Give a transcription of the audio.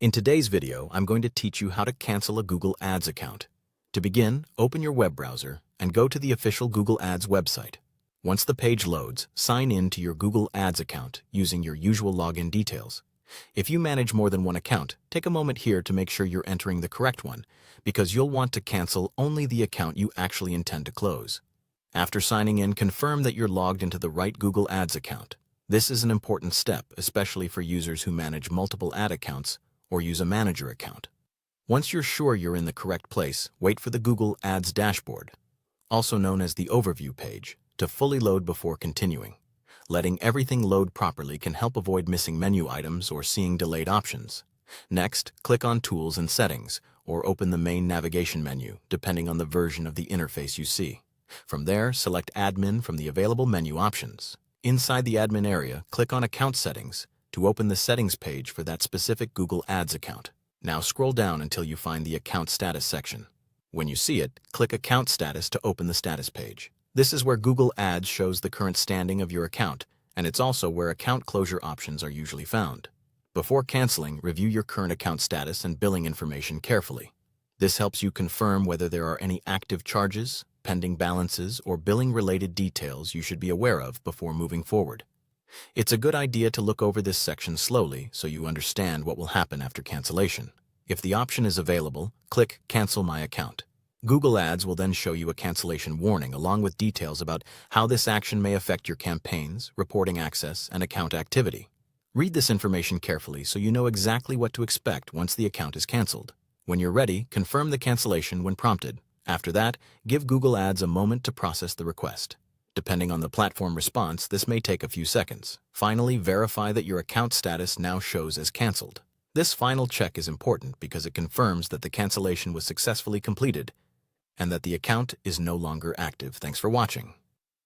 In today's video, I'm going to teach you how to cancel a Google Ads account. To begin, open your web browser and go to the official Google Ads website. Once the page loads, sign in to your Google Ads account using your usual login details. If you manage more than one account, take a moment here to make sure you're entering the correct one, because you'll want to cancel only the account you actually intend to close. After signing in, confirm that you're logged into the right Google Ads account. This is an important step, especially for users who manage multiple ad accounts or use a manager account. Once you're sure you're in the correct place, wait for the Google Ads dashboard, also known as the overview page, to fully load before continuing. Letting everything load properly can help avoid missing menu items or seeing delayed options. Next, click on Tools and Settings, or open the main navigation menu, depending on the version of the interface you see. From there, select Admin from the available menu options. Inside the admin area, click on Account Settings to open the settings page for that specific Google Ads account. Now scroll down until you find the Account Status section. When you see it, click Account Status to open the status page. This is where Google Ads shows the current standing of your account, and it's also where account closure options are usually found. Before canceling, review your current account status and billing information carefully. This helps you confirm whether there are any active charges, pending balances, or billing-related details you should be aware of before moving forward. It's a good idea to look over this section slowly so you understand what will happen after cancellation. If the option is available, click Cancel My Account. Google Ads will then show you a cancellation warning along with details about how this action may affect your campaigns, reporting access, and account activity. Read this information carefully so you know exactly what to expect once the account is canceled. When you're ready, confirm the cancellation when prompted. After that, give Google Ads a moment to process the request. Depending on the platform response, this may take a few seconds. Finally, verify that your account status now shows as canceled. This final check is important because it confirms that the cancellation was successfully completed and that the account is no longer active. Thanks for watching.